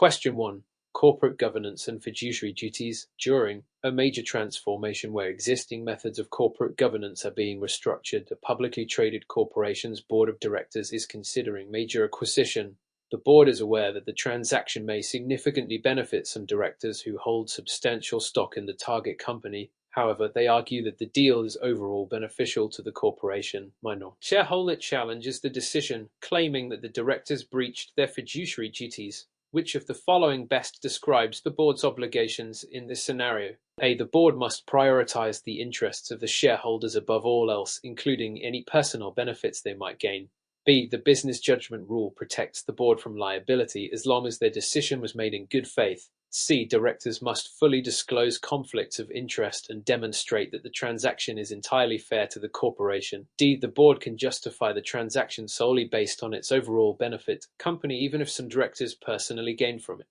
Question 1. Corporate governance and fiduciary duties during a major transformation where existing methods of corporate governance are being restructured. A publicly traded corporation's board of directors is considering major acquisition. The board is aware that the transaction may significantly benefit some directors who hold substantial stock in the target company. However, they argue that the deal is overall beneficial to the corporation. Minor shareholder challenges the decision, claiming that the directors breached their fiduciary duties. Which of the following best describes the board's obligations in this scenario? A. The board must prioritize the interests of the shareholders above all else, including any personal benefits they might gain. B. The business judgment rule protects the board from liability as long as their decision was made in good faith. C. Directors must fully disclose conflicts of interest and demonstrate that the transaction is entirely fair to the corporation. D. The board can justify the transaction solely based on its overall benefit company, even if some directors personally gain from it.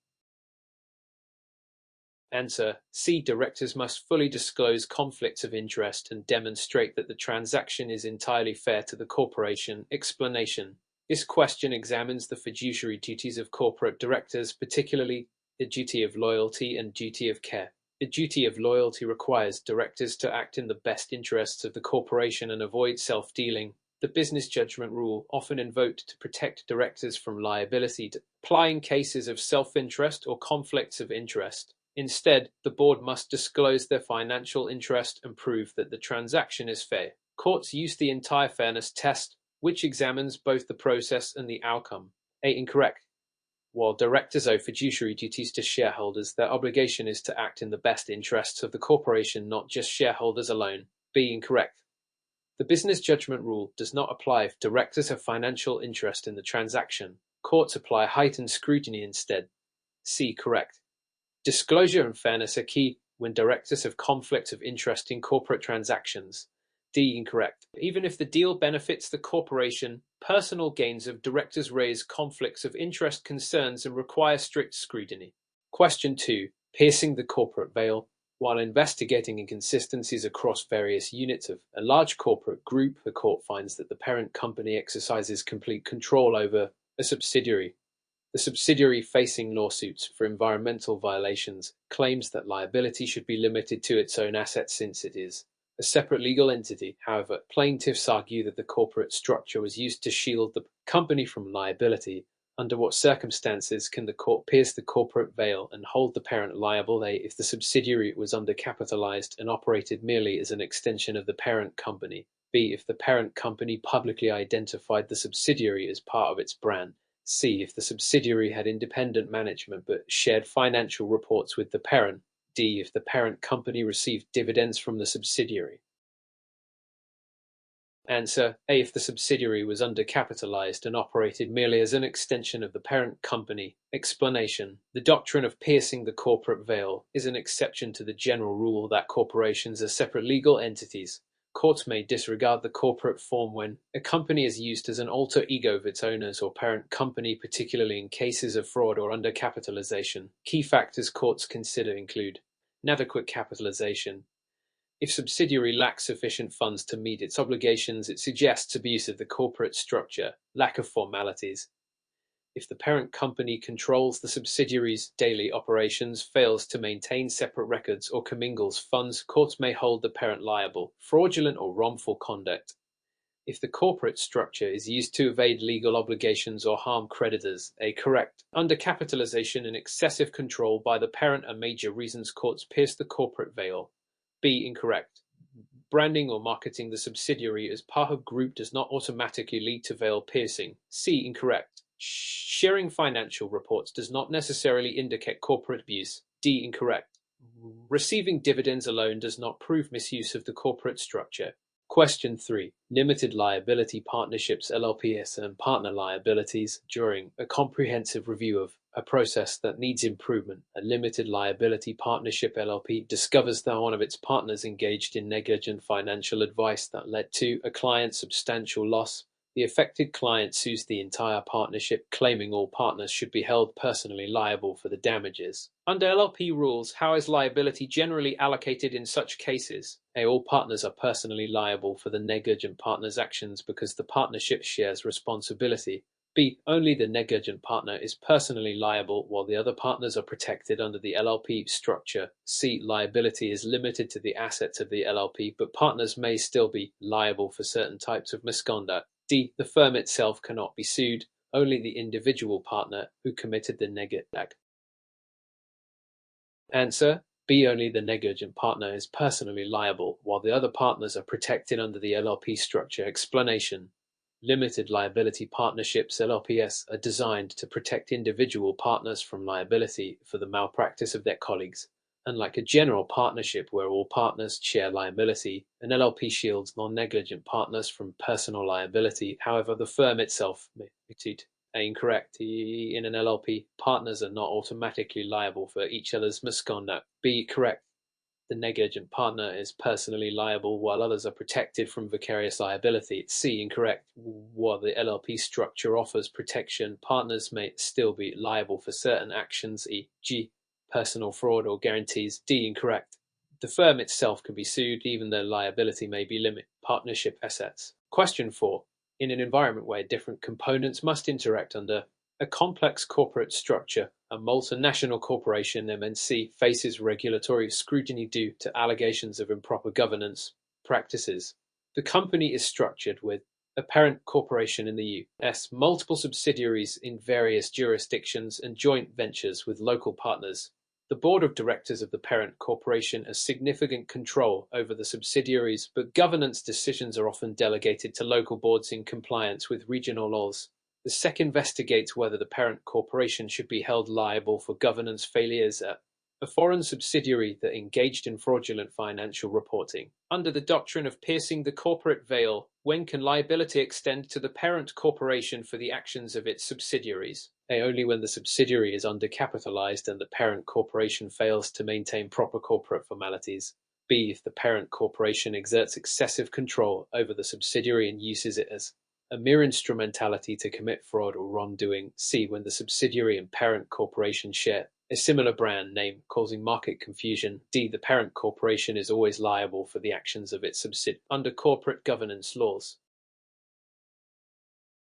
Answer. C. Directors must fully disclose conflicts of interest and demonstrate that the transaction is entirely fair to the corporation. Explanation. This question examines the fiduciary duties of corporate directors, particularly the duty of loyalty and duty of care. The duty of loyalty requires directors to act in the best interests of the corporation and avoid self-dealing. The business judgment rule, often invoked to protect directors from liability, apply in cases of self-interest or conflicts of interest. Instead, the board must disclose their financial interest and prove that the transaction is fair. Courts use the entire fairness test, which examines both the process and the outcome. A. Incorrect. While directors owe fiduciary duties to shareholders, their obligation is to act in the best interests of the corporation, not just shareholders alone. B. Incorrect. The business judgment rule does not apply if directors have financial interest in the transaction. Courts apply heightened scrutiny instead. C. Correct. Disclosure and fairness are key when directors have conflicts of interest in corporate transactions. D. Incorrect. Even if the deal benefits the corporation, personal gains of directors raise conflicts of interest concerns and require strict scrutiny. Question 2. Piercing the corporate veil. While investigating inconsistencies across various units of a large corporate group, the court finds that the parent company exercises complete control over a subsidiary. The subsidiary, facing lawsuits for environmental violations, claims that liability should be limited to its own assets since it is a separate legal entity. However, plaintiffs argue that the corporate structure was used to shield the company from liability. Under what circumstances can the court pierce the corporate veil and hold the parent liable? A. If the subsidiary was undercapitalized and operated merely as an extension of the parent company. B. If the parent company publicly identified the subsidiary as part of its brand. C. If the subsidiary had independent management but shared financial reports with the parent. D. If the parent company received dividends from the subsidiary. Answer. A. If the subsidiary was undercapitalized and operated merely as an extension of the parent company. Explanation. The doctrine of piercing the corporate veil is an exception to the general rule that corporations are separate legal entities. Courts may disregard the corporate form when a company is used as an alter ego of its owners or parent company, particularly in cases of fraud or undercapitalization. Key factors courts consider include inadequate capitalization. If subsidiary lacks sufficient funds to meet its obligations, it suggests abuse of the corporate structure. Lack of formalities. If the parent company controls the subsidiary's daily operations, fails to maintain separate records, or commingles funds, courts may hold the parent liable. Fraudulent or wrongful conduct. If the corporate structure is used to evade legal obligations or harm creditors. A. Correct. Undercapitalization and excessive control by the parent are major reasons courts pierce the corporate veil. B. Incorrect. Branding or marketing the subsidiary as part of group does not automatically lead to veil piercing. C. Incorrect. Sharing financial reports does not necessarily indicate corporate abuse. D. Incorrect. Receiving dividends alone does not prove misuse of the corporate structure. Question 3. Limited liability partnerships LLPs and partner liabilities during a comprehensive review of a process that needs improvement. A limited liability partnership LLP discovers that one of its partners engaged in negligent financial advice that led to a client's substantial loss. The affected client sues the entire partnership, claiming all partners should be held personally liable for the damages. Under LLP rules, how is liability generally allocated in such cases? A. All partners are personally liable for the negligent partner's actions because the partnership shares responsibility. B. Only the negligent partner is personally liable while the other partners are protected under the LLP structure. C. Liability is limited to the assets of the LLP, but partners may still be liable for certain types of misconduct. D. The firm itself cannot be sued, only the individual partner who committed the negligent act. Answer: B. Only the negligent partner is personally liable, while the other partners are protected under the LLP structure. Explanation: limited liability partnerships (LLPs) are designed to protect individual partners from liability for the malpractice of their colleagues. Unlike a general partnership where all partners share liability, an LLP shields non-negligent partners from personal liability. However, the firm itself may be sued. A. Incorrect. In an LLP, partners are not automatically liable for each other's misconduct. B. Correct. The negligent partner is personally liable while others are protected from vicarious liability. C. Incorrect. While the LLP structure offers protection, partners may still be liable for certain actions, e.g., personal fraud or guarantees. D. Incorrect. The firm itself can be sued even though liability may be limited. Partnership assets. Question 4. In an environment where different components must interact under a complex corporate structure, a multinational corporation (MNC) faces regulatory scrutiny due to allegations of improper governance practices. The company is structured with a parent corporation in the U.S., multiple subsidiaries in various jurisdictions, and joint ventures with local partners. The board of directors of the parent corporation has significant control over the subsidiaries, but governance decisions are often delegated to local boards in compliance with regional laws. The SEC investigates whether the parent corporation should be held liable for governance failures at a foreign subsidiary that engaged in fraudulent financial reporting. Under the doctrine of piercing the corporate veil, when can liability extend to the parent corporation for the actions of its subsidiaries? A. Only when the subsidiary is undercapitalized and the parent corporation fails to maintain proper corporate formalities. B. If the parent corporation exerts excessive control over the subsidiary and uses it as a mere instrumentality to commit fraud or wrongdoing. C. When the subsidiary and parent corporation share a similar brand name, causing market confusion. D. The parent corporation is always liable for the actions of its subsidiary under corporate governance laws.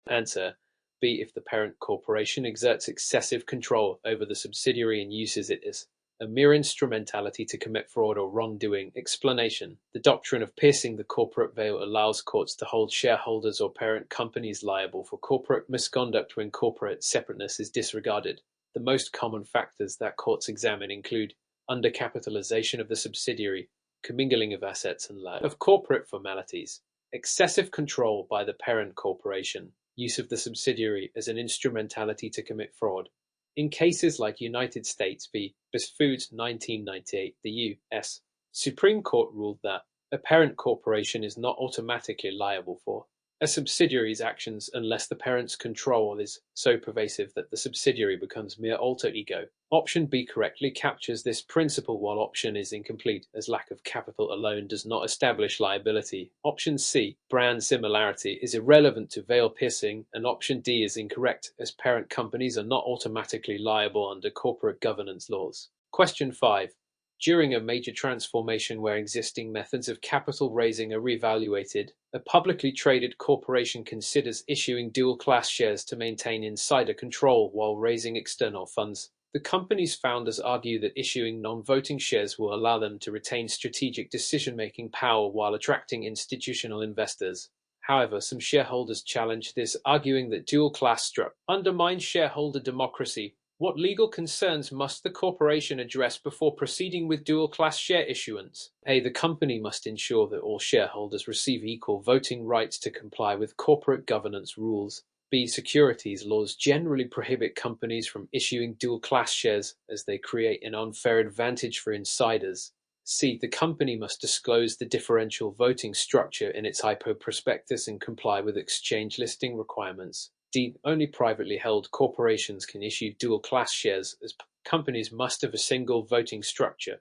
Answer: B. If the parent corporation exerts excessive control over the subsidiary and uses it as a mere instrumentality to commit fraud or wrongdoing. Explanation: the doctrine of piercing the corporate veil allows courts to hold shareholders or parent companies liable for corporate misconduct when corporate separateness is disregarded. The most common factors that courts examine include undercapitalization of the subsidiary, commingling of assets and lack of corporate formalities, excessive control by the parent corporation, use of the subsidiary as an instrumentality to commit fraud. In cases like United States v. Foods 1998, the U.S. Supreme Court ruled that a parent corporation is not automatically liable for a subsidiary's actions unless the parent's control is so pervasive that the subsidiary becomes mere alter ego. Option B correctly captures this principle, while option is incomplete, as lack of capital alone does not establish liability. Option C, brand similarity, is irrelevant to veil piercing, and option D is incorrect, as parent companies are not automatically liable under corporate governance laws. Question 5. During a major transformation where existing methods of capital raising are reevaluated, a publicly traded corporation considers issuing dual-class shares to maintain insider control while raising external funds. The company's founders argue that issuing non-voting shares will allow them to retain strategic decision-making power while attracting institutional investors. However, some shareholders challenge this, arguing that dual-class structure undermines shareholder democracy. What legal concerns must the corporation address before proceeding with dual-class share issuance? A. The company must ensure that all shareholders receive equal voting rights to comply with corporate governance rules. B. Securities laws generally prohibit companies from issuing dual-class shares as they create an unfair advantage for insiders. C. The company must disclose the differential voting structure in its IPO prospectus and comply with exchange listing requirements. D. Only privately held corporations can issue dual-class shares, as companies must have a single voting structure.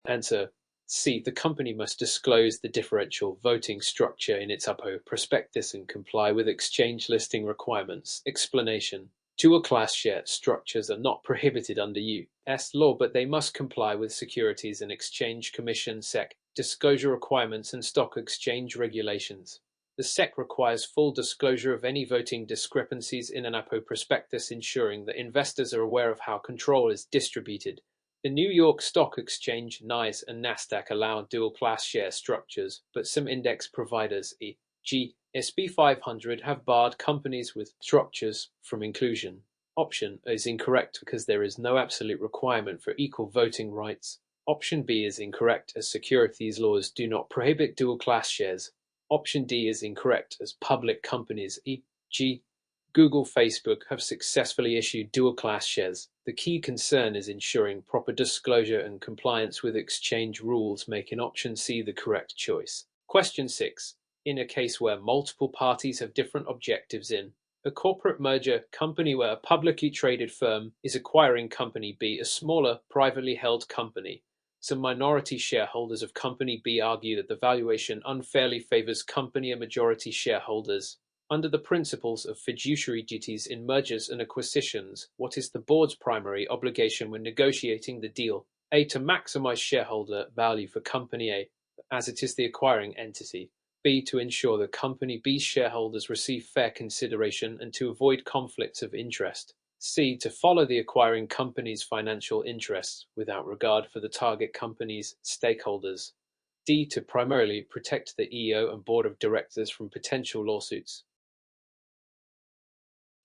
Answer: C. The company must disclose the differential voting structure in its IPO prospectus and comply with exchange listing requirements. Explanation: dual-class share structures are not prohibited under U.S. law, but they must comply with Securities and Exchange Commission (SEC) disclosure requirements and stock exchange regulations. The SEC requires full disclosure of any voting discrepancies in an APO prospectus, ensuring that investors are aware of how control is distributed. The New York Stock Exchange, NYSE, and Nasdaq allow dual-class share structures, but some index providers, e.g. S&P 500, have barred companies with structures from inclusion. Option A is incorrect because there is no absolute requirement for equal voting rights. Option B is incorrect as securities laws do not prohibit dual-class shares. Option D is incorrect as public companies, e.g. Google, Facebook, have successfully issued dual-class shares. The key concern is ensuring proper disclosure and compliance with exchange rules, making option C the correct choice. Question 6. In a case where multiple parties have different objectives in a corporate merger company where a publicly traded firm is acquiring company B, a smaller, privately held company, some minority shareholders of company B argue that the valuation unfairly favors company A majority shareholders. Under the principles of fiduciary duties in mergers and acquisitions, what is the board's primary obligation when negotiating the deal? A. To maximize shareholder value for company A, as it is the acquiring entity. B. To ensure that company B's shareholders receive fair consideration and to avoid conflicts of interest. C. To follow the acquiring company's financial interests without regard for the target company's stakeholders. D. To primarily protect the EO and board of directors from potential lawsuits.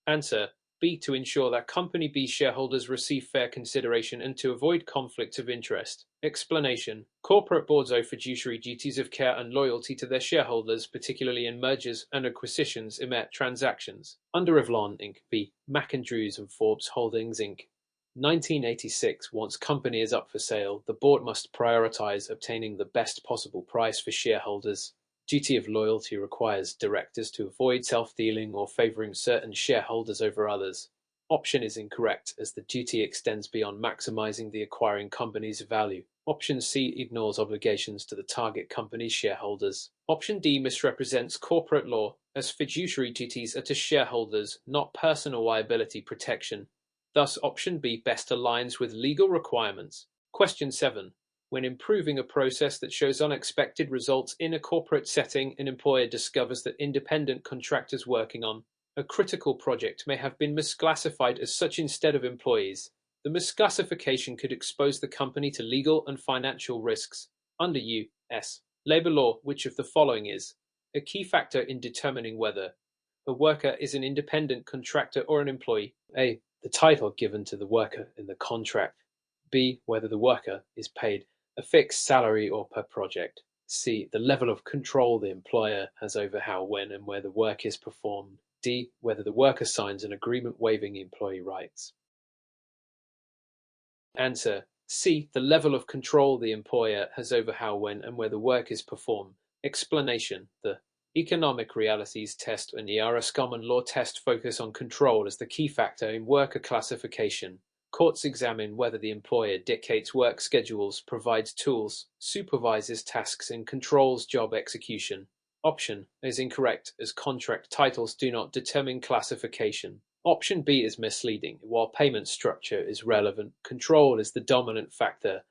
Answer: B. To ensure that company B shareholders receive fair consideration and to avoid conflict of interest. Explanation: corporate boards owe fiduciary duties of care and loyalty to their shareholders, particularly in mergers and acquisitions transactions. Under Revlon Inc. v. McAndrews and Forbes Holdings Inc. 1986, once company is up for sale, the board must prioritize obtaining the best possible price for shareholders. Duty of loyalty requires directors to avoid self-dealing or favoring certain shareholders over others. Option is incorrect as the duty extends beyond maximizing the acquiring company's value. Option C ignores obligations to the target company's shareholders. Option D misrepresents corporate law as fiduciary duties are to shareholders, not personal liability protection. Thus, option B best aligns with legal requirements. Question 7. When improving a process that shows unexpected results in a corporate setting, an employer discovers that independent contractors working on a critical project may have been misclassified as such instead of employees. The misclassification could expose the company to legal and financial risks. Under U.S. labor law, which of the following is a key factor in determining whether a worker is an independent contractor or an employee? A. The title given to the worker in the contract. B. Whether the worker is paid a fixed salary or per project. C. The level of control the employer has over how, when, and where the work is performed. D. Whether the worker signs an agreement waiving employee rights. Answer: C. The level of control the employer has over how, when, and where the work is performed. Explanation: the economic realities test and ERS common law test focus on control as the key factor in worker classification. Courts examine whether the employer dictates work schedules, provides tools, supervises tasks, and controls job execution. Option is incorrect as contract titles do not determine classification. Option B is misleading. While payment structure is relevant, control is the dominant factor.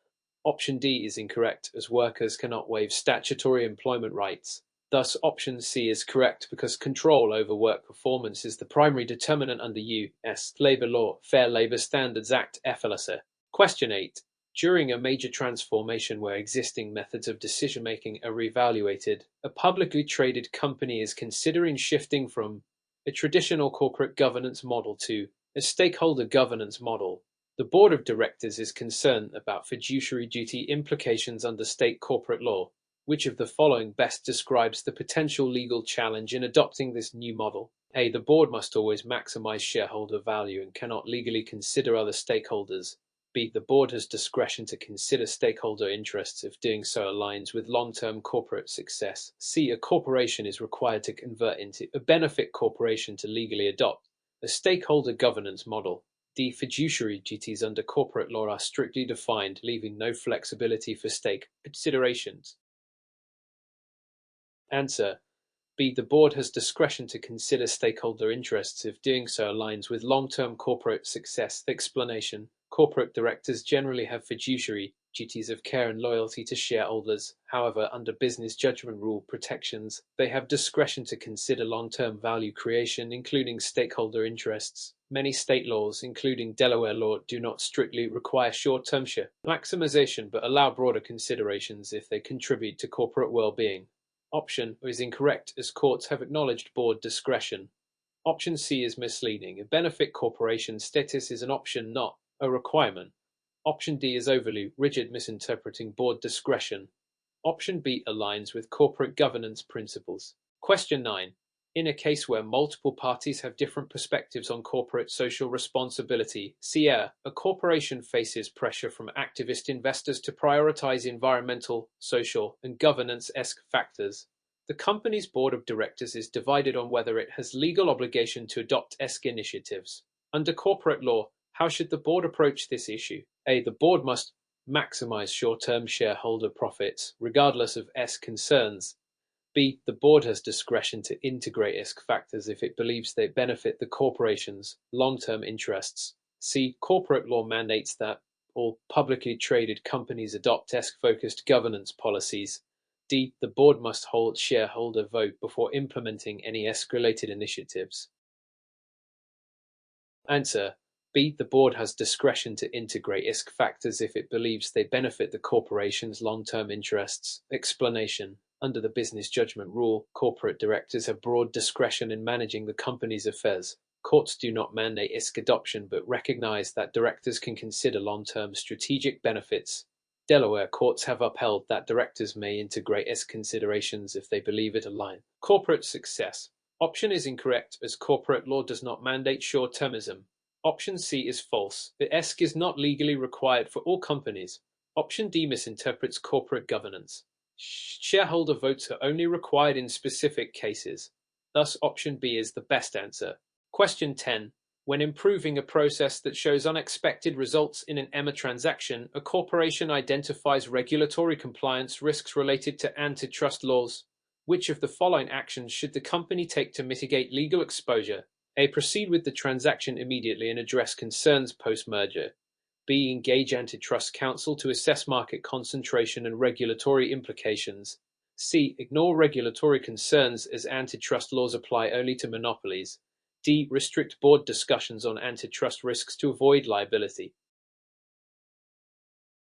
Option D is incorrect as workers cannot waive statutory employment rights. Thus, option C is correct because control over work performance is the primary determinant under U.S. labor law, Fair Labor Standards Act, FLSA. Question 8. During a major transformation where existing methods of decision-making are reevaluated, a publicly traded company is considering shifting from a traditional corporate governance model to a stakeholder governance model. The board of directors is concerned about fiduciary duty implications under state corporate law. Which of the following best describes the potential legal challenge in adopting this new model? A. The board must always maximize shareholder value and cannot legally consider other stakeholders. B. The board has discretion to consider stakeholder interests if doing so aligns with long-term corporate success. C. A corporation is required to convert into a benefit corporation to legally adopt a stakeholder governance model. D. Fiduciary duties under corporate law are strictly defined, leaving no flexibility for stake considerations. Answer: B. The board has discretion to consider stakeholder interests if doing so aligns with long-term corporate success. Explanation: corporate directors generally have fiduciary duties of care and loyalty to shareholders. However, under business judgment rule protections, they have discretion to consider long-term value creation, including stakeholder interests. Many state laws, including Delaware law, do not strictly require short-term share maximization, but allow broader considerations if they contribute to corporate well-being. Option is incorrect, as courts have acknowledged board discretion. Option C is misleading. A benefit corporation status is an option, not a requirement. Option D is overly rigid, misinterpreting board discretion. Option B aligns with corporate governance principles. Question 9. In a case where multiple parties have different perspectives on corporate social responsibility, a corporation faces pressure from activist investors to prioritize environmental, social, and governance-esque factors. The company's board of directors is divided on whether it has legal obligation to adopt ESG initiatives. Under corporate law, how should the board approach this issue? A. The board must maximize short-term shareholder profits, regardless of ESG concerns. B. The board has discretion to integrate ESG factors if it believes they benefit the corporation's long-term interests. C. Corporate law mandates that all publicly traded companies adopt ESG-focused governance policies. D. The board must hold shareholder vote before implementing any ESG-related initiatives. Answer. B. The board has discretion to integrate ESG factors if it believes they benefit the corporation's long-term interests. Explanation. Under the business judgment rule, corporate directors have broad discretion in managing the company's affairs. Courts do not mandate ESG adoption, but recognize that directors can consider long-term strategic benefits. Delaware courts have upheld that directors may integrate ESG considerations if they believe it aligns. Corporate success. Option is incorrect, as corporate law does not mandate short-termism. Option C is false. The ESG is not legally required for all companies. Option D misinterprets corporate governance. Shareholder votes are only required in specific cases. Thus, option B is the best answer. Question 10. When improving a process that shows unexpected results in an EMA transaction, a corporation identifies regulatory compliance risks related to antitrust laws. Which of the following actions should the company take to mitigate legal exposure? A. Proceed with the transaction immediately and address concerns post-merger. B. Engage antitrust counsel to assess market concentration and regulatory implications. C. Ignore regulatory concerns as antitrust laws apply only to monopolies. D. Restrict board discussions on antitrust risks to avoid liability.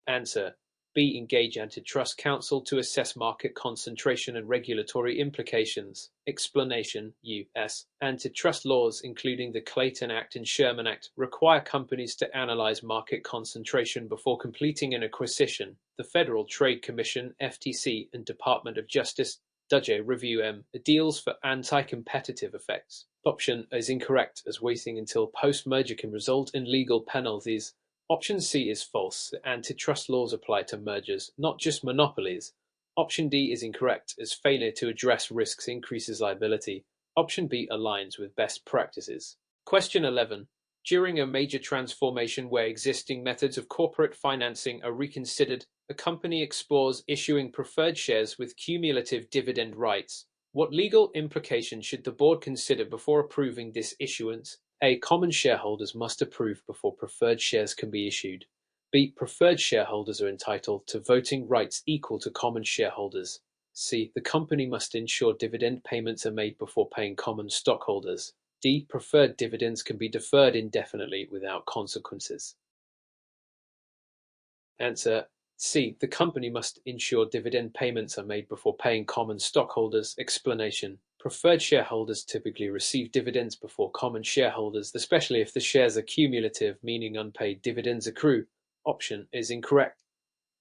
Answer. B. Engage antitrust counsel to assess market concentration and regulatory implications. Explanation. U.S. antitrust laws, including the Clayton Act and Sherman Act, require companies to analyze market concentration before completing an acquisition. The Federal Trade Commission, FTC, and Department of Justice, DOJ, review deals for anti-competitive effects. Option is incorrect, as waiting until post-merger can result in legal penalties. Option C is false. Antitrust laws apply to mergers, not just monopolies. Option D is incorrect, as failure to address risks increases liability. Option B aligns with best practices. Question 11. During a major transformation where existing methods of corporate financing are reconsidered, a company explores issuing preferred shares with cumulative dividend rights. What legal implications should the board consider before approving this issuance? A. Common shareholders must approve before preferred shares can be issued. B. Preferred shareholders are entitled to voting rights equal to common shareholders. C. The company must ensure dividend payments are made before paying common stockholders. D. Preferred dividends can be deferred indefinitely without consequences. Answer. C. The company must ensure dividend payments are made before paying common stockholders. Explanation. Preferred shareholders typically receive dividends before common shareholders, especially if the shares are cumulative, meaning unpaid dividends accrue. Option is incorrect.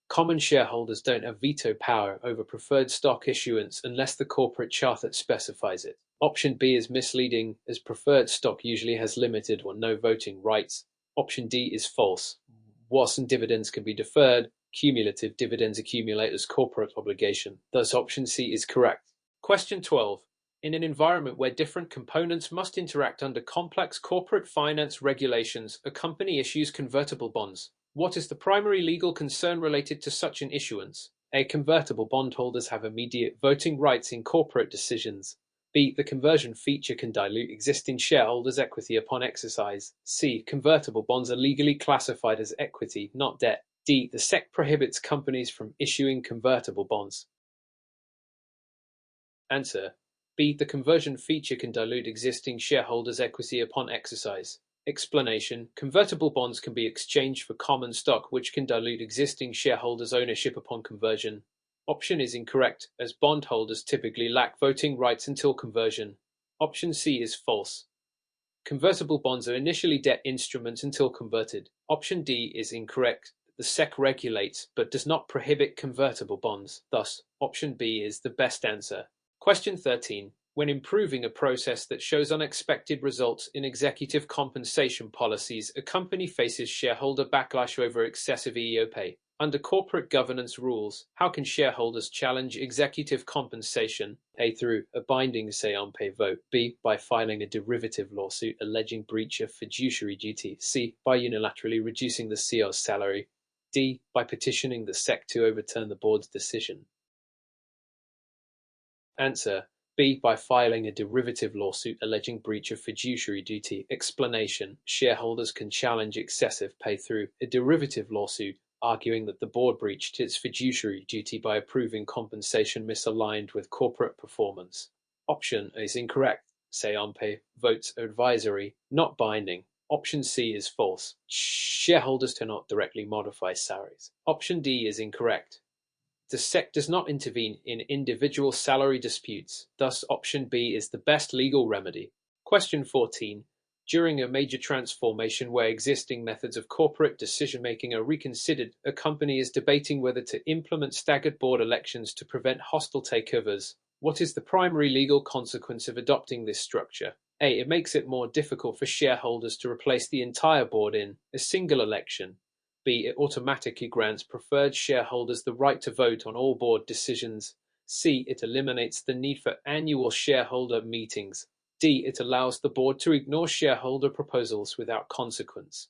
Common shareholders don't have veto power over preferred stock issuance unless the corporate charter specifies it. Option B is misleading, as preferred stock usually has limited or no voting rights. Option D is false. Whilst dividends can be deferred, cumulative dividends accumulate as corporate obligation. Thus, option C is correct. Question 12. In an environment where different components must interact under complex corporate finance regulations, a company issues convertible bonds. What is the primary legal concern related to such an issuance? A. Convertible bondholders have immediate voting rights in corporate decisions. B. The conversion feature can dilute existing shareholders' equity upon exercise. C. Convertible bonds are legally classified as equity, not debt. D. The SEC prohibits companies from issuing convertible bonds. Answer: B. The conversion feature can dilute existing shareholders' equity upon exercise. Explanation: convertible bonds can be exchanged for common stock, which can dilute existing shareholders' ownership upon conversion. Option is incorrect, as bondholders typically lack voting rights until conversion. Option C is false. Convertible bonds are initially debt instruments until converted. Option D is incorrect. The SEC regulates but does not prohibit convertible bonds. Thus, option B is the best answer. Question 13. When improving a process that shows unexpected results in executive compensation policies, a company faces shareholder backlash over excessive EEO pay. Under corporate governance rules, how can shareholders challenge executive compensation? A. Through a binding say-on-pay vote. B. By filing a derivative lawsuit alleging breach of fiduciary duty. C. By unilaterally reducing the CEO's salary. D. By petitioning the SEC to overturn the board's decision. Answer: B. By filing a derivative lawsuit alleging breach of fiduciary duty. Explanation: shareholders can challenge excessive pay through a derivative lawsuit, arguing that the board breached its fiduciary duty by approving compensation misaligned with corporate performance. Option is incorrect. Say-on-pay votes are advisory, not binding. Option C is false. Shareholders cannot directly modify salaries. Option D is incorrect. The SEC does not intervene in individual salary disputes. Thus, option B is the best legal remedy. Question 14. During a major transformation where existing methods of corporate decision-making are reconsidered, a company is debating whether to implement staggered board elections to prevent hostile takeovers. What is the primary legal consequence of adopting this structure? A. It makes it more difficult for shareholders to replace the entire board in a single election. B. It automatically grants preferred shareholders the right to vote on all board decisions. C. It eliminates the need for annual shareholder meetings. D. It allows the board to ignore shareholder proposals without consequence.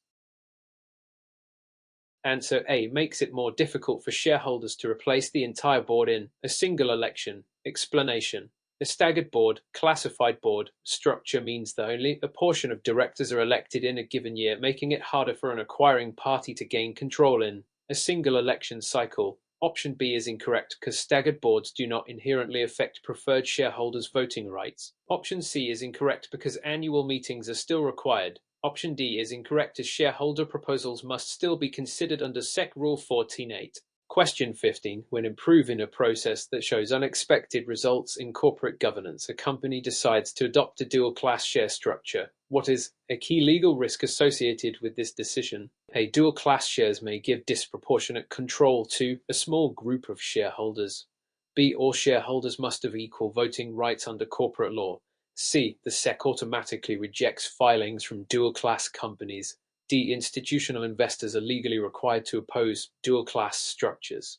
Answer A. Makes it more difficult for shareholders to replace the entire board in a single election. Explanation: a staggered board, classified board structure means that only a portion of directors are elected in a given year, making it harder for an acquiring party to gain control in a single election cycle. Option B is incorrect, because staggered boards do not inherently affect preferred shareholders' voting rights. Option C is incorrect, because annual meetings are still required. Option D is incorrect, as shareholder proposals must still be considered under SEC Rule 14.8. Question 15. When improving a process that shows unexpected results in corporate governance, a company decides to adopt a dual-class share structure. What is a key legal risk associated with this decision? A. Dual-class shares may give disproportionate control to a small group of shareholders. B. All shareholders must have equal voting rights under corporate law. C. The SEC automatically rejects filings from dual-class companies. D. Institutional investors are legally required to oppose dual-class structures.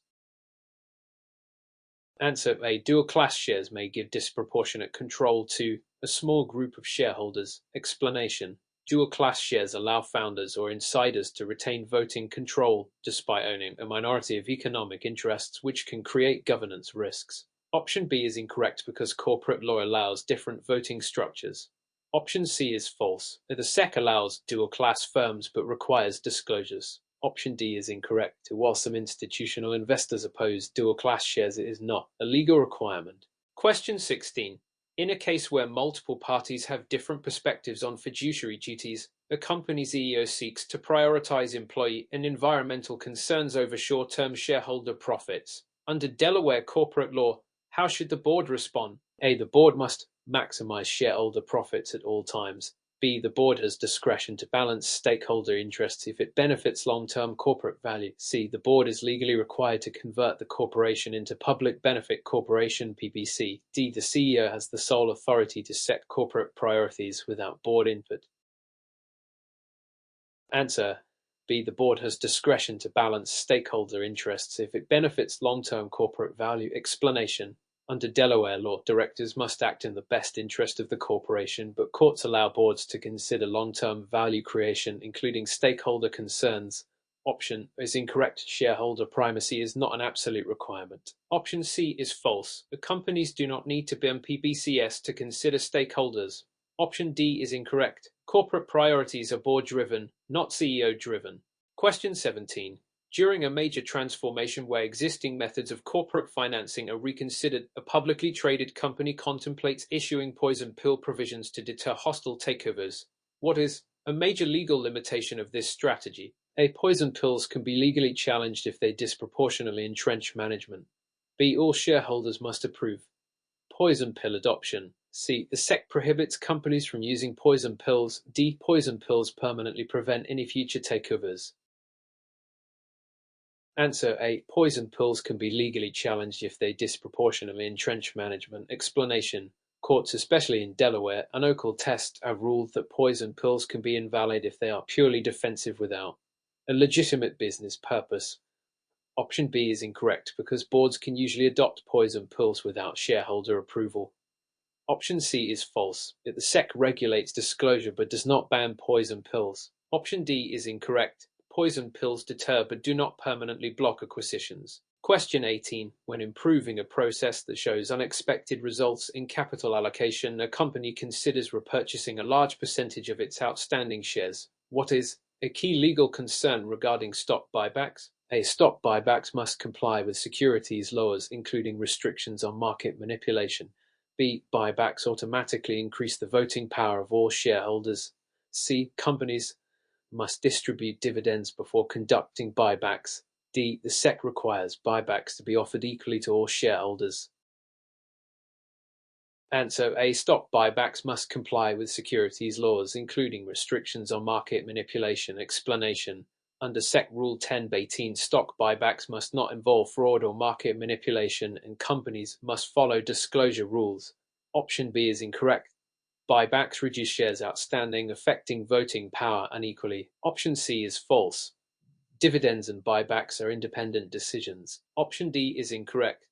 Answer A. Dual-class shares may give disproportionate control to a small group of shareholders. Explanation: dual-class shares allow founders or insiders to retain voting control despite owning a minority of economic interests, which can create governance risks. Option B is incorrect, because corporate law allows different voting structures. Option C is false. The SEC allows dual-class firms but requires disclosures. Option D is incorrect. While some institutional investors oppose dual-class shares, it is not a legal requirement. Question 16. In a case where multiple parties have different perspectives on fiduciary duties, a company's CEO seeks to prioritize employee and environmental concerns over short-term shareholder profits. Under Delaware corporate law, how should the board respond? A. The board must maximize shareholder profits at all times. B. The board has discretion to balance stakeholder interests if it benefits long-term corporate value. C. The board is legally required to convert the corporation into Public Benefit Corporation (PBC). D. The CEO has the sole authority to set corporate priorities without board input. Answer B. The board has discretion to balance stakeholder interests if it benefits long-term corporate value. Explanation: under Delaware law, directors must act in the best interest of the corporation, but courts allow boards to consider long-term value creation, including stakeholder concerns. Option is incorrect. Shareholder primacy is not an absolute requirement. Option C is false. The companies do not need to be on PBCS to consider stakeholders. Option D is incorrect. Corporate priorities are board-driven, not CEO-driven. Question 17. During a major transformation where existing methods of corporate financing are reconsidered, a publicly traded company contemplates issuing poison pill provisions to deter hostile takeovers. What is a major legal limitation of this strategy? A. Poison pills can be legally challenged if they disproportionately entrench management. B. All shareholders must approve. Poison pill adoption. C. The SEC prohibits companies from using poison pills. D. Poison pills permanently prevent any future takeovers. Answer A. Poison pills can be legally challenged if they disproportionately entrench management. Explanation. Courts, especially in Delaware, unequal tests have ruled that poison pills can be invalid if they are purely defensive without a legitimate business purpose. Option B is incorrect because boards can usually adopt poison pills without shareholder approval. Option C is false. The SEC regulates disclosure but does not ban poison pills. Option D is incorrect. Poison pills deter but do not permanently block acquisitions. Question 18. When improving a process that shows unexpected results in capital allocation, a company considers repurchasing a large percentage of its outstanding shares. What is a key legal concern regarding stock buybacks? A. Stock buybacks must comply with securities laws, including restrictions on market manipulation. B. Buybacks automatically increase the voting power of all shareholders. C. Companies must distribute dividends before conducting buybacks. D. The SEC requires buybacks to be offered equally to all shareholders. Answer A. Stock buybacks must comply with securities laws, including restrictions on market manipulation. Explanation. Under SEC Rule 10(18), stock buybacks must not involve fraud or market manipulation, and companies must follow disclosure rules. Option B is incorrect. Buybacks reduce shares outstanding, affecting voting power unequally. Option C is false. Dividends and buybacks are independent decisions. Option D is incorrect.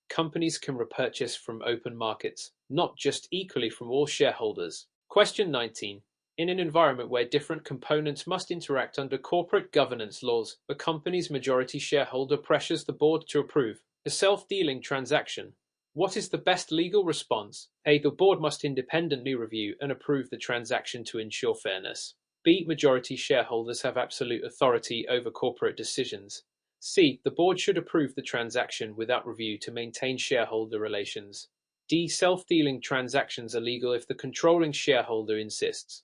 Companies can repurchase from open markets, not just equally from all shareholders. Question 19. In an environment where different components must interact under corporate governance laws, a company's majority shareholder pressures the board to approve a self-dealing transaction. What is the best legal response? A. The board must independently review and approve the transaction to ensure fairness. B. Majority shareholders have absolute authority over corporate decisions. C. The board should approve the transaction without review to maintain shareholder relations. D. Self-dealing transactions are legal if the controlling shareholder insists.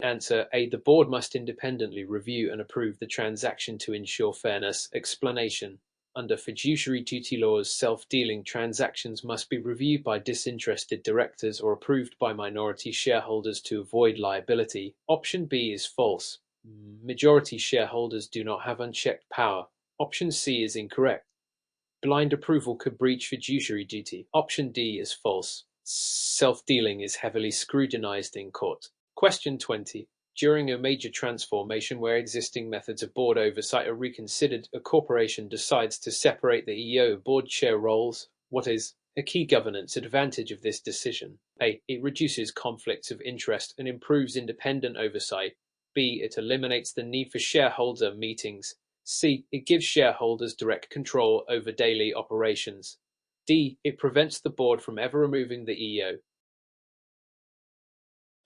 Answer A. The board must independently review and approve the transaction to ensure fairness. Explanation. Under fiduciary duty laws, self-dealing transactions must be reviewed by disinterested directors or approved by minority shareholders to avoid liability. Option B is false. Majority shareholders do not have unchecked power. Option C is incorrect. Blind approval could breach fiduciary duty. Option D is false. Self-dealing is heavily scrutinized in court. Question 20. During a major transformation where existing methods of board oversight are reconsidered, a corporation decides to separate the EO board chair roles. What is a key governance advantage of this decision? A. It reduces conflicts of interest and improves independent oversight. B. It eliminates the need for shareholder meetings. C. It gives shareholders direct control over daily operations. D. It prevents the board from ever removing the EO.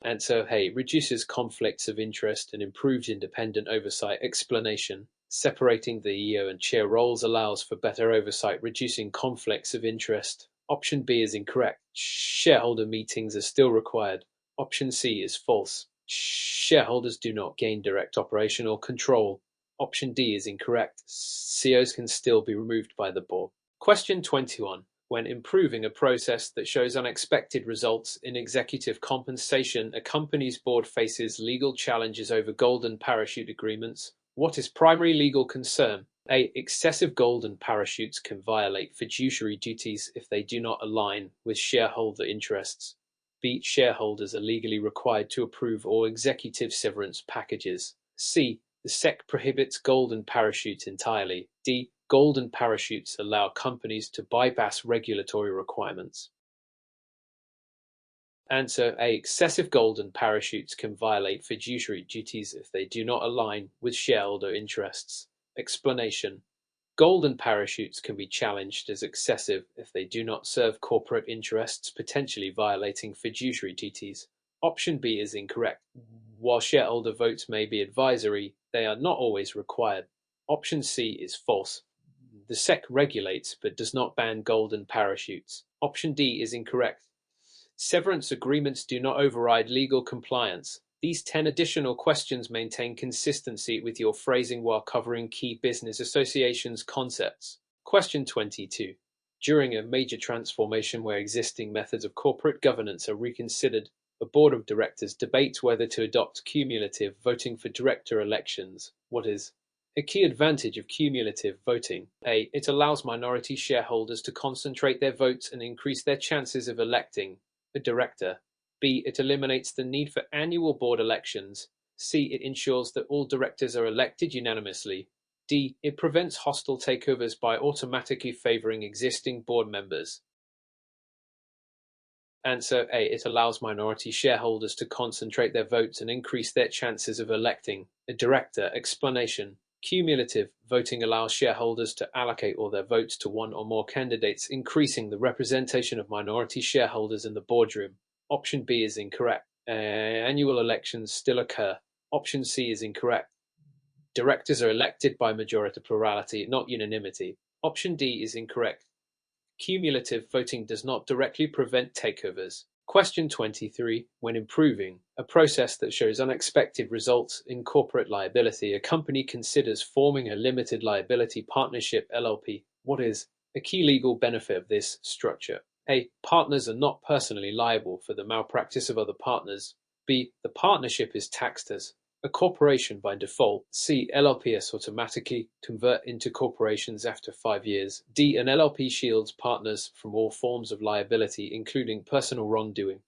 Answer A. Reduces conflicts of interest and improves independent oversight. Explanation. Separating the EO and chair roles allows for better oversight, reducing conflicts of interest. Option B is incorrect. Shareholder meetings are still required. Option C is false. Shareholders do not gain direct operational control. Option D is incorrect. CEOs can still be removed by the board. Question 21. When improving a process that shows unexpected results in executive compensation, a company's board faces legal challenges over golden parachute agreements. What is primary legal concern? A. Excessive golden parachutes can violate fiduciary duties if they do not align with shareholder interests. B. Shareholders are legally required to approve all executive severance packages. C. The SEC prohibits golden parachutes entirely. D. Golden parachutes allow companies to bypass regulatory requirements. Answer A. Excessive golden parachutes can violate fiduciary duties if they do not align with shareholder interests. Explanation. Golden parachutes can be challenged as excessive if they do not serve corporate interests, potentially violating fiduciary duties. Option B is incorrect. While shareholder votes may be advisory, They are not always required. Option C is false. The SEC regulates but does not ban golden parachutes. Option D is incorrect. Severance agreements do not override legal compliance. These 10 additional questions maintain consistency with your phrasing while covering key business associations concepts. Question 22. During a major transformation where existing methods of corporate governance are reconsidered, a board of directors debates whether to adopt cumulative voting for director elections. What is a key advantage of cumulative voting? A. It allows minority shareholders to concentrate their votes and increase their chances of electing a director. B. It eliminates the need for annual board elections. C. It ensures that all directors are elected unanimously. D. It prevents hostile takeovers by automatically favoring existing board members. Answer A. It allows minority shareholders to concentrate their votes and increase their chances of electing a director. Explanation. Cumulative voting allows shareholders to allocate all their votes to one or more candidates, increasing the representation of minority shareholders in the boardroom. Option B is incorrect. Annual elections still occur. Option C is incorrect. Directors are elected by majority plurality, not unanimity. Option D is incorrect. Cumulative voting does not directly prevent takeovers. Question 23. When improving a process that shows unexpected results in corporate liability, a company considers forming a limited liability partnership LLP. What is a key legal benefit of this structure? A. Partners are not personally liable for the malpractice of other partners. B. The partnership is taxed as a corporation by default. C. LLPs automatically convert into corporations after 5 years. D. An LLP shields partners from all forms of liability, including personal wrongdoing.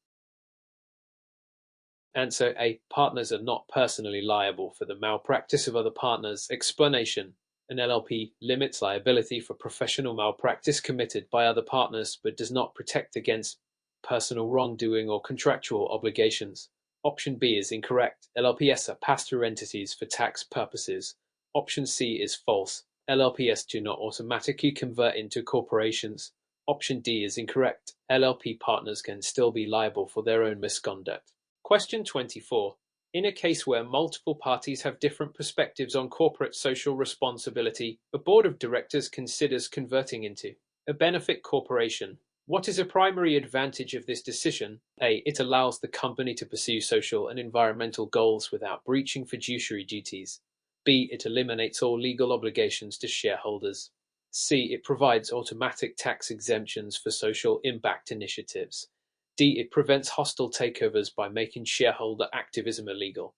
Answer A. Partners are not personally liable for the malpractice of other partners. Explanation. An LLP limits liability for professional malpractice committed by other partners, but does not protect against personal wrongdoing or contractual obligations. Option B is incorrect. LLPs are pass-through entities for tax purposes. Option C is false. LLPs do not automatically convert into corporations. Option D is incorrect. LLP partners can still be liable for their own misconduct. Question 24. In a case where multiple parties have different perspectives on corporate social responsibility, a board of directors considers converting into a benefit corporation. What is a primary advantage of this decision? A. It allows the company to pursue social and environmental goals without breaching fiduciary duties. B. It eliminates all legal obligations to shareholders. C. It provides automatic tax exemptions for social impact initiatives. D. It prevents hostile takeovers by making shareholder activism illegal.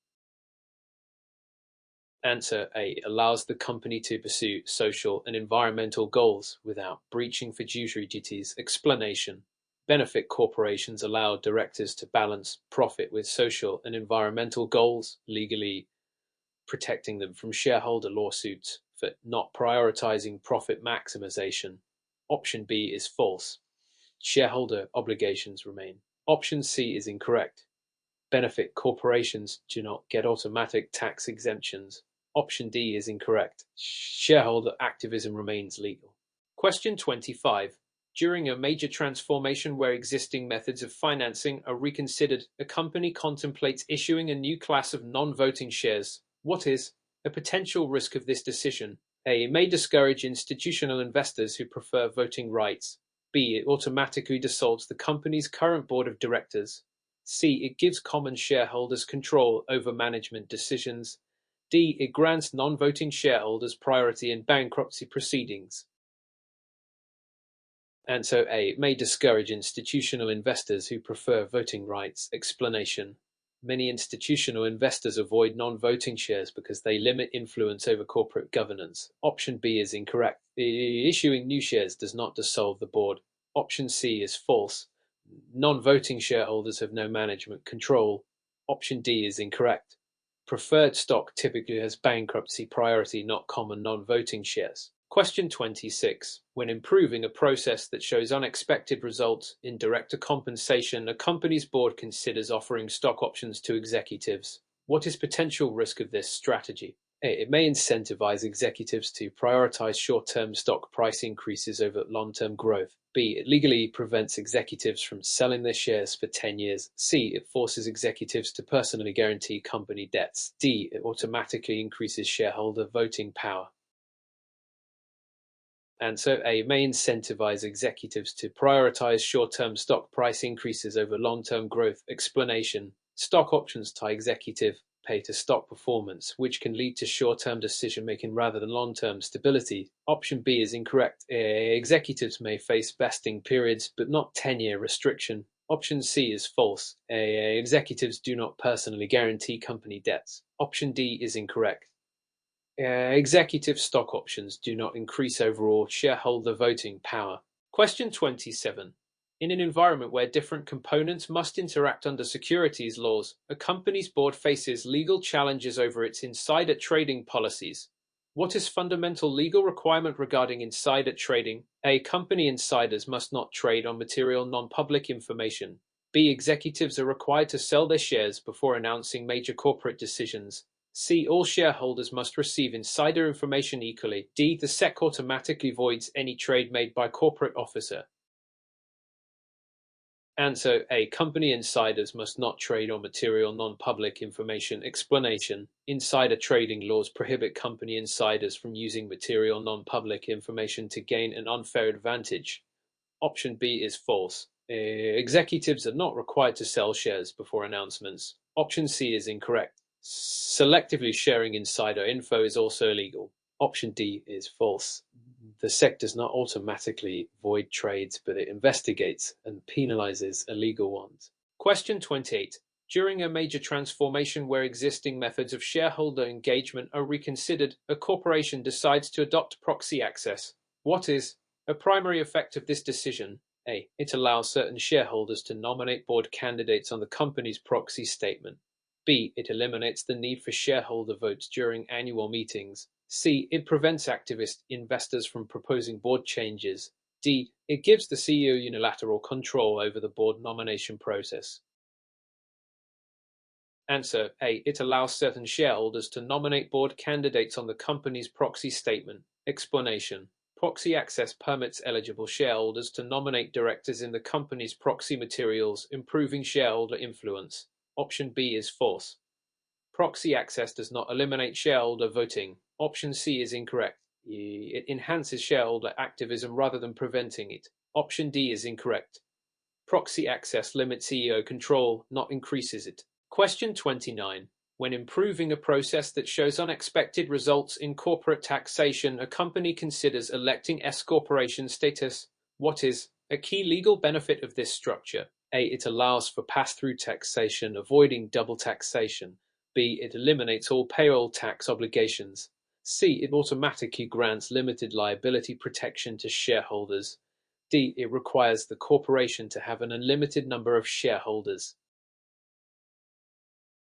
Answer A. Allows the company to pursue social and environmental goals without breaching fiduciary duties. Explanation. Benefit corporations allow directors to balance profit with social and environmental goals, legally protecting them from shareholder lawsuits for not prioritizing profit maximization. Option B is false. Shareholder obligations remain. Option C is incorrect. Benefit corporations do not get automatic tax exemptions. Option D is incorrect. Shareholder activism remains legal. Question 25. During a major transformation where existing methods of financing are reconsidered, a company contemplates issuing a new class of non-voting shares. What is a potential risk of this decision? A. It may discourage institutional investors who prefer voting rights. B. It automatically dissolves the company's current board of directors. C. It gives common shareholders control over management decisions. D. It grants non-voting shareholders priority in bankruptcy proceedings. Answer A. It may discourage institutional investors who prefer voting rights. Explanation. Many institutional investors avoid non-voting shares because they limit influence over corporate governance. Option B is incorrect. Issuing new shares does not dissolve the board. Option C is false. Non-voting shareholders have no management control. Option D is incorrect. Preferred stock typically has bankruptcy priority, not common non-voting shares. Question 26. When improving a process that shows unexpected results in director compensation, a company's board considers offering stock options to executives. What is potential risk of this strategy? A. It may incentivize executives to prioritize short-term stock price increases over long-term growth. B. It legally prevents executives from selling their shares for 10 years. C. It forces executives to personally guarantee company debts. D. It automatically increases shareholder voting power. Answer A. May incentivize executives to prioritize short-term stock price increases over long-term growth. Explanation. Stock options tie executive pay to stock performance, which can lead to short-term decision-making rather than long-term stability. Option B is incorrect. Executives may face vesting periods, but not 10-year restriction. Option C is false. Executives do not personally guarantee company debts. Option D is incorrect. Executive stock options do not increase overall shareholder voting power. Question 27. In an environment where different components must interact under securities laws, a company's board faces legal challenges over its insider trading policies. What is fundamental legal requirement regarding insider trading? A. Company insiders must not trade on material non-public information. B. Executives are required to sell their shares before announcing major corporate decisions. C. All shareholders must receive insider information equally. D. The SEC automatically voids any trade made by corporate officer. Answer A. Company insiders must not trade on material non-public information. Explanation. Insider trading laws prohibit company insiders from using material non-public information to gain an unfair advantage. Option B is false. Executives are not required to sell shares before announcements. Option C is incorrect. Selectively sharing insider info is also illegal. Option D is false. The SEC does not automatically void trades, but it investigates and penalizes illegal ones. Question 28. During a major transformation where existing methods of shareholder engagement are reconsidered, a corporation decides to adopt proxy access. What is a primary effect of this decision? A. It allows certain shareholders to nominate board candidates on the company's proxy statement. B. It eliminates the need for shareholder votes during annual meetings. C. It prevents activist investors from proposing board changes. D. It gives the CEO unilateral control over the board nomination process. Answer A. It allows certain shareholders to nominate board candidates on the company's proxy statement. Explanation. Proxy access permits eligible shareholders to nominate directors in the company's proxy materials, improving shareholder influence. Option B is false. Proxy access does not eliminate shareholder voting. Option C is incorrect. It enhances shareholder activism rather than preventing it. Option D is incorrect. Proxy access limits CEO control, not increases it. Question 29. When improving a process that shows unexpected results in corporate taxation, a company considers electing S-corporation status. What is a key legal benefit of this structure? A. It allows for pass-through taxation, avoiding double taxation. B. It eliminates all payroll tax obligations. C. It automatically grants limited liability protection to shareholders. D. It requires the corporation to have an unlimited number of shareholders.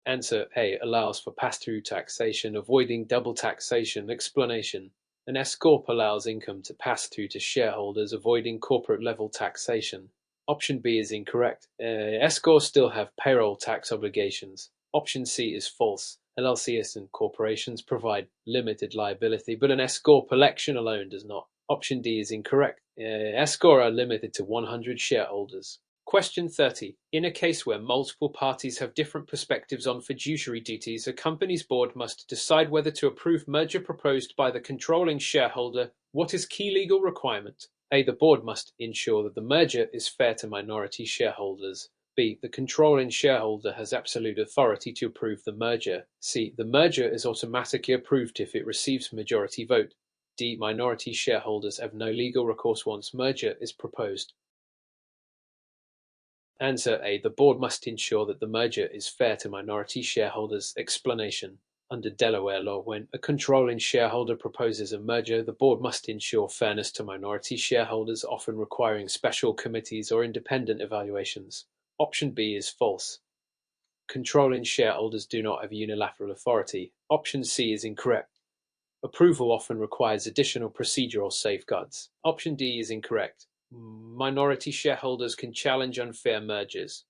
Answer A. Allows for pass-through taxation, avoiding double taxation. Explanation. An S-corp allows income to pass through to shareholders, avoiding corporate-level taxation. Option B is incorrect. S-corps still have payroll tax obligations. Option C is false. LLCs and corporations provide limited liability, but an S-corp election alone does not. Option D is incorrect. S-corps are limited to 100 shareholders. Question 30. In a case where multiple parties have different perspectives on fiduciary duties, a company's board must decide whether to approve merger proposed by the controlling shareholder. What is key legal requirement? A. The board must ensure that the merger is fair to minority shareholders. B. The controlling shareholder has absolute authority to approve the merger. C. The merger is automatically approved if it receives majority vote. D. Minority shareholders have no legal recourse once merger is proposed. Answer A. The board must ensure that the merger is fair to minority shareholders. Explanation. Under Delaware law, when a controlling shareholder proposes a merger, the board must ensure fairness to minority shareholders, often requiring special committees or independent evaluations. Option B is false. Controlling shareholders do not have unilateral authority. Option C is incorrect. Approval often requires additional procedural safeguards. Option D is incorrect. Minority shareholders can challenge unfair mergers.